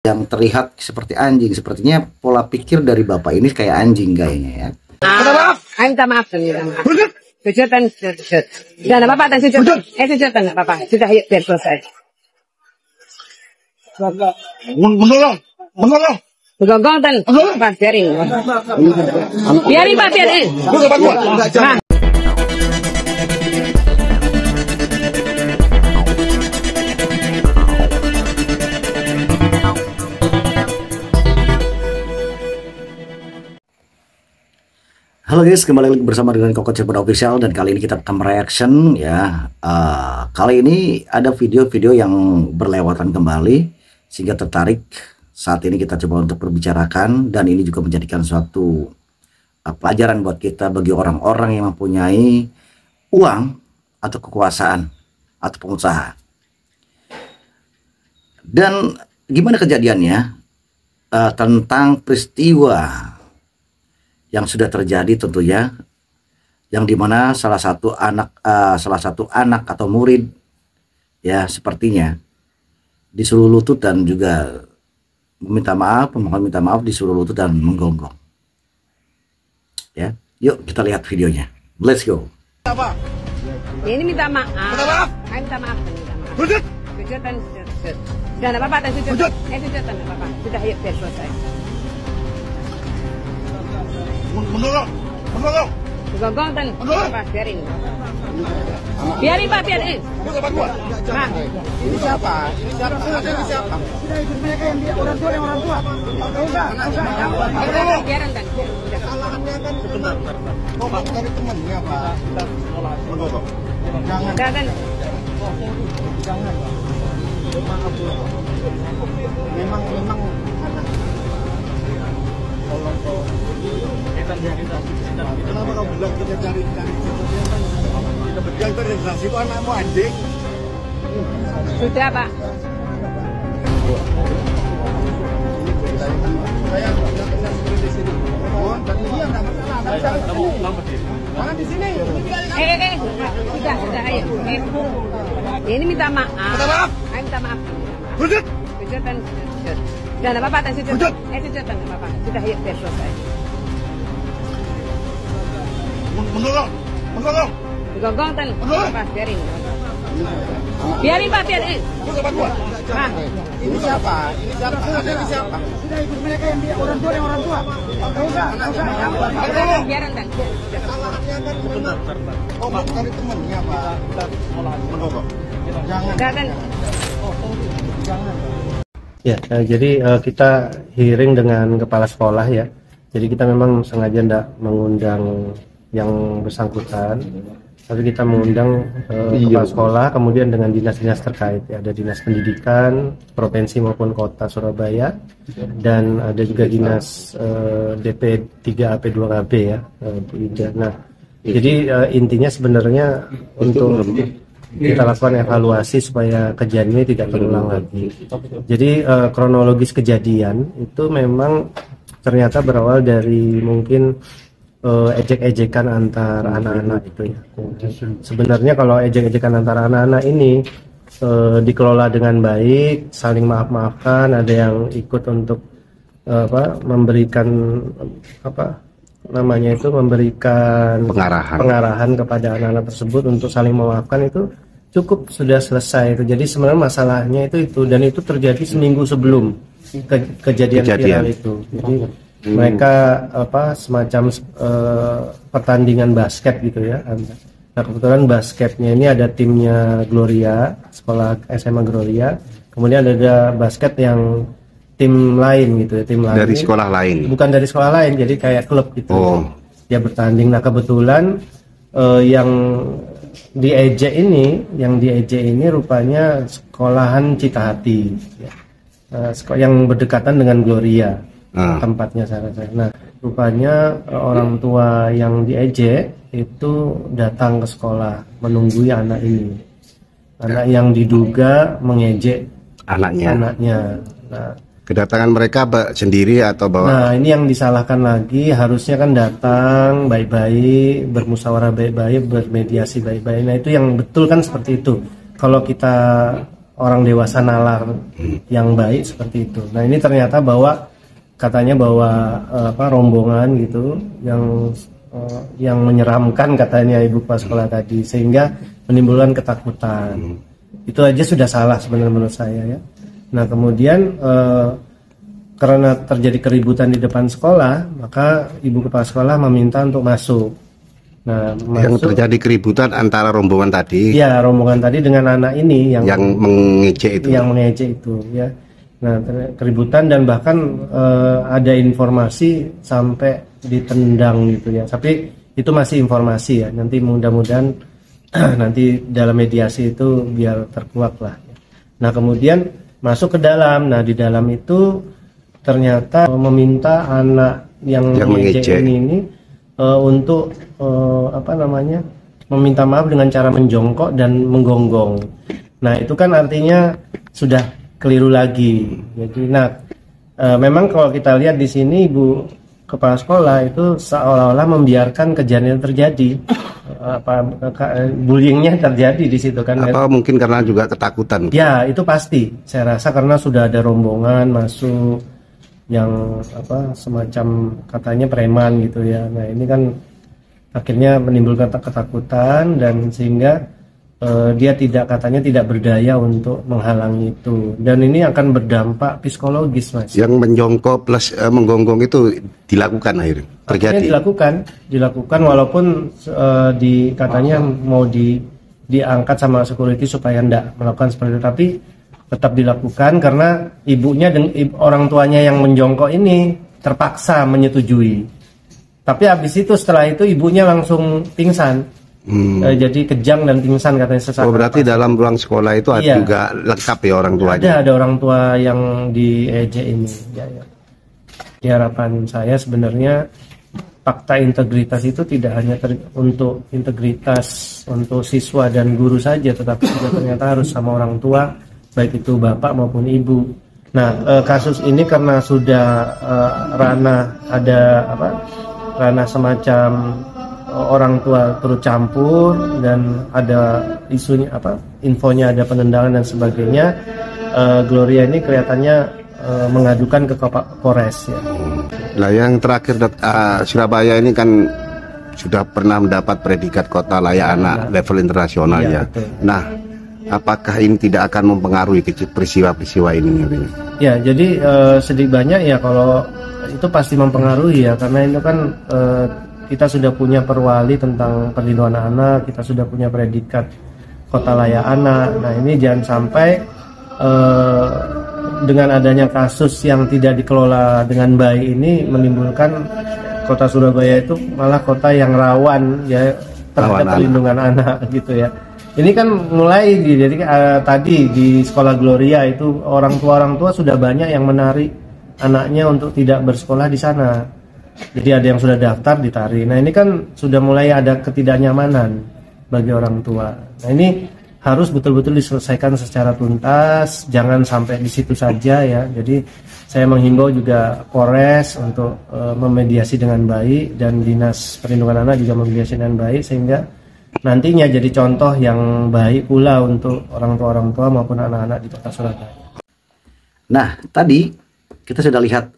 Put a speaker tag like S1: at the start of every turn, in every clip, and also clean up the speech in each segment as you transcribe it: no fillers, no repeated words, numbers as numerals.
S1: yang terlihat seperti anjing. Sepertinya pola pikir dari bapak ini kayak anjing kayaknya ya.
S2: Minta maaf, kejutan. Dan apa-apa, dan kejutan nggak apa-apa. Sudah, yuk, biar selesai. Menggogong dan apa, biarin. Biarin, Pak, biarin. Nah.
S1: Halo guys, kembali lagi bersama dengan Koko Cirebon Official, dan kali ini kita akan reaction ya. Kali ini ada video-video yang berlewatan kembali sehingga tertarik. Saat ini kita coba untuk berbicarakan, dan ini juga menjadikan suatu pelajaran buat kita bagi orang-orang yang mempunyai uang atau kekuasaan atau pengusaha. Dan gimana kejadiannya tentang peristiwa yang sudah terjadi tentunya, yang dimana salah satu anak atau murid ya sepertinya disuruh lutut dan juga memohon minta maaf, disuruh lutut dan menggonggong ya. Yuk kita lihat videonya, let's go.
S2: Apa? Ini minta maaf. Minta maaf. Kejutan. Dan apa-apa, dan kejutan nggak apa-apa. Sudah, yuk, biar selesai. Menggogong dan apa, biarin. Biarin, Pak, biarin. Nah. Ini siapa? Ini siapa? Orang tua. Biarin kan.
S3: Salahnya kan sebentar. Kok dari temennya, Pak?
S2: Jangan.
S3: Jangan. Memang kenapa kau bilang kita cari kita berjalan terintegrasi itu anakmu anjing?
S2: Sudah, Pak.
S3: Saya nggak seperti di sini. Oh, dan iya nggak di sini.
S2: Sudah, ayo. Ini minta maaf. Minta maaf. Kejutan. Dan apa-apa, dan kejutan nggak apa-apa. Sudah, yuk, biar selesai. Menggogong dan apa, biarin. Biarin, Pak, biarin. Nah.
S3: Ini siapa? Ini siapa? Orang tua.
S2: Biarin kan.
S3: Salahnya kan sebentar. Kok dari temennya, Pak?
S2: Jangan.
S4: Ya, jadi kita hearing dengan kepala sekolah ya. Jadi kita memang sengaja tidak mengundang yang bersangkutan, tapi kita mengundang kepala sekolah, kemudian dengan dinas-dinas terkait ya. Ada dinas pendidikan provinsi maupun kota Surabaya, dan ada juga dinas DP 3AP 2KB ya, Bu Ida. Nah, jadi intinya sebenarnya untuk kita lakukan evaluasi supaya kejadian ini tidak terulang lagi. Jadi kronologis kejadian itu memang ternyata berawal dari mungkin ejek-ejekan antar anak-anak itu ya. Sebenarnya kalau ejek-ejekan antara anak-anak ini dikelola dengan baik, saling maaf-maafkan, ada yang ikut untuk memberikan memberikan pengarahan kepada anak-anak tersebut untuk saling memaafkan, itu cukup sudah selesai itu. Jadi sebenarnya masalahnya itu dan itu terjadi seminggu sebelum kejadian viral itu. Jadi mereka semacam pertandingan basket gitu ya. Nah, kebetulan basketnya ini ada timnya Gloria, sekolah SMA Gloria, kemudian ada basket yang tim lain gitu ya, tim lain
S5: dari sekolah lain,
S4: bukan dari sekolah lain, jadi kayak klub gitu. Dia bertanding. Nah, kebetulan yang diejek ini rupanya sekolahan Citahati ya. Yang berdekatan dengan Gloria tempatnya saya. Nah, rupanya orang tua yang diejek itu datang ke sekolah menunggui anak ini, anak yang diduga mengejek anaknya. Nah,
S5: kedatangan mereka sendiri atau bawa?
S4: Nah, ini yang disalahkan lagi. Harusnya kan datang baik-baik, bermusyawarah baik-baik, bermediasi baik-baik. Nah, itu yang betul kan seperti itu. Kalau kita orang dewasa nalar yang baik seperti itu. Nah ini ternyata bahwa katanya bahwa rombongan gitu yang menyeramkan katanya ibu kepala sekolah tadi, sehingga menimbulkan ketakutan. Itu aja sudah salah sebenarnya menurut saya ya. Nah kemudian karena terjadi keributan di depan sekolah, maka ibu kepala sekolah meminta untuk masuk. Nah,
S5: yang terjadi keributan antara rombongan tadi.
S4: Ya, rombongan tadi dengan anak ini yang
S5: mengejek itu.
S4: Yang mengejek itu ya. Nah, keributan dan bahkan ada informasi sampai ditendang gitu ya. Tapi itu masih informasi ya. Nanti mudah-mudahan nanti dalam mediasi itu biar terkuak lah. Nah, kemudian masuk ke dalam. Nah, di dalam itu ternyata meminta anak yang mengejek ini untuk meminta maaf dengan cara menjongkok dan menggonggong. Nah itu kan artinya sudah keliru lagi. Jadi, memang kalau kita lihat di sini ibu kepala sekolah itu seolah-olah membiarkan kejadian terjadi, bullyingnya terjadi di situ kan?
S5: Apa mungkin karena juga ketakutan?
S4: Ya itu pasti. Saya rasa karena sudah ada rombongan masuk yang semacam katanya preman gitu ya. Nah ini kan akhirnya menimbulkan ketakutan dan sehingga dia katanya tidak berdaya untuk menghalangi itu, dan ini akan berdampak psikologis Mas. Yang
S5: menjongkok plus menggonggong itu dilakukan akhirnya terjadi.
S4: Dilakukan walaupun katanya mau diangkat sama security supaya tidak melakukan seperti itu, tapi tetap dilakukan karena ibunya dan orang tuanya yang menjongkok ini terpaksa menyetujui. Tapi habis itu setelah itu ibunya langsung pingsan. Jadi kejang dan pingsan katanya sesak.
S5: Oh berarti dalam ruang sekolah itu ada juga lengkap ya orang tuanya?
S4: Ada orang tua yang diejek ini. Ya. Di harapan saya sebenarnya fakta integritas itu tidak hanya untuk integritas untuk siswa dan guru saja, tetapi juga ternyata harus sama orang tua, baik itu bapak maupun ibu. Nah kasus ini karena sudah ranah semacam orang tua turut campur dan ada isunya infonya ada penendangan dan sebagainya, Gloria ini kelihatannya mengadukan ke Polres ya.
S5: Nah yang terakhir Surabaya ini kan sudah pernah mendapat predikat kota layak anak level internasional ya.
S4: Betul.
S5: Nah apakah ini tidak akan mempengaruhi peristiwa-peristiwa ini?
S4: Ya, jadi sedikit banyak ya kalau itu pasti mempengaruhi ya, karena itu kan kita sudah punya perwali tentang perlindungan anak, kita sudah punya predikat kota layak anak. Nah ini jangan sampai dengan adanya kasus yang tidak dikelola dengan baik ini menimbulkan kota Surabaya itu malah kota yang rawan ya terhadap perlindungan anak gitu ya. Ini kan mulai tadi di sekolah Gloria itu orang tua sudah banyak yang menarik anaknya untuk tidak bersekolah di sana. Jadi ada yang sudah daftar ditarik. Nah ini kan sudah mulai ada ketidaknyamanan bagi orang tua. Nah ini harus betul-betul diselesaikan secara tuntas, jangan sampai di situ saja ya. Jadi saya menghimbau juga Polres untuk memediasi dengan baik, dan Dinas Perlindungan Anak juga memediasi dengan baik sehingga nantinya jadi contoh yang baik pula untuk orang tua maupun anak-anak di kota Surabaya.
S1: Nah, tadi kita sudah lihat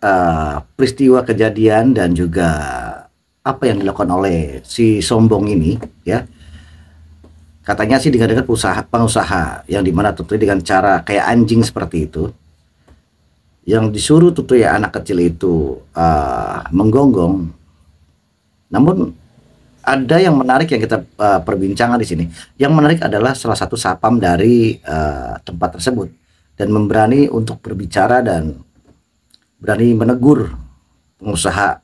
S1: peristiwa kejadian dan juga apa yang dilakukan oleh si sombong ini, ya. Katanya sih dengan pengusaha yang dimana tentunya dengan cara kayak anjing seperti itu, yang disuruh tentunya anak kecil itu menggonggong. Namun ada yang menarik yang kita perbincangan di sini. Yang menarik adalah salah satu sapam dari tempat tersebut dan memberani untuk berbicara dan berani menegur pengusaha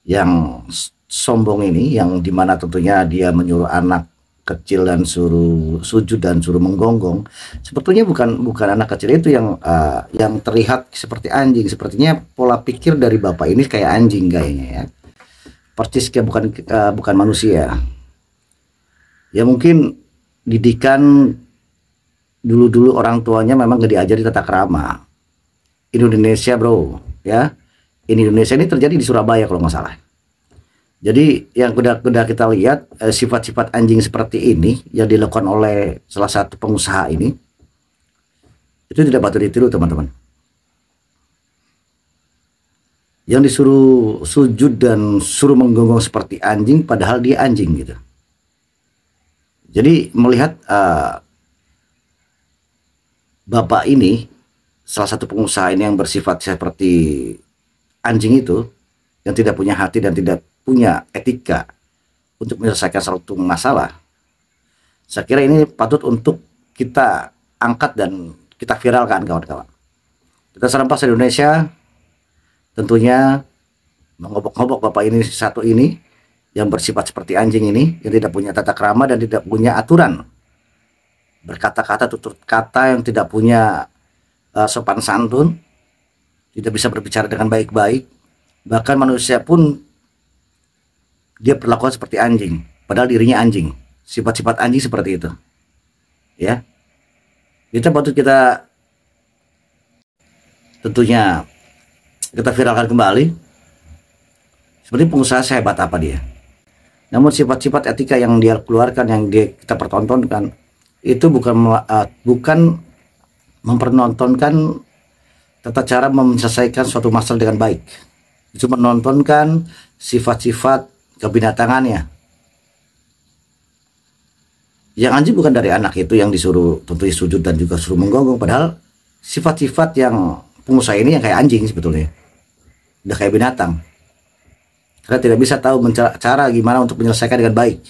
S1: yang sombong ini, yang dimana tentunya dia menyuruh anak kecil dan suruh sujud dan suruh menggonggong. Sebetulnya bukan anak kecil itu yang terlihat seperti anjing. Sepertinya pola pikir dari bapak ini kayak anjing kayaknya ya. Persis kayak bukan manusia. Ya mungkin didikan dulu orang tuanya memang gak diajari tata krama. Indonesia bro, ya. Indonesia ini terjadi di Surabaya kalau nggak salah. Jadi yang udah kita lihat sifat-sifat anjing seperti ini yang dilakukan oleh salah satu pengusaha ini, Itu tidak patut ditiru, teman-teman. Yang disuruh sujud dan suruh menggonggong seperti anjing, padahal dia anjing gitu. Jadi melihat bapak ini, salah satu pengusaha ini yang bersifat seperti anjing itu, yang tidak punya hati dan tidak punya etika untuk menyelesaikan suatu masalah, saya kira ini patut untuk kita angkat dan kita viralkan, kawan-kawan. Kita Serampas Indonesia tentunya mengobok-ngobok bapak ini satu ini yang bersifat seperti anjing ini, yang tidak punya tata krama dan tidak punya aturan, berkata-kata tutur kata yang tidak punya sopan santun, tidak bisa berbicara dengan baik-baik, bahkan manusia pun dia perlakuan seperti anjing, padahal dirinya anjing, sifat-sifat anjing seperti itu, ya. Kita patut kita tentunya kita viralkan kembali, seperti pengusaha sehebat apa dia. Namun sifat-sifat etika yang dia keluarkan, yang kita pertontonkan, itu bukan mempertontonkan tata cara menyelesaikan suatu masalah dengan baik. Itu menontonkan sifat-sifat kebinatangannya. Yang anjing bukan dari anak itu yang disuruh tentunya sujud dan juga suruh menggonggong, padahal sifat-sifat yang pengusaha ini yang kayak anjing sebetulnya, udah kayak binatang, karena tidak bisa tahu cara gimana untuk menyelesaikan dengan baik.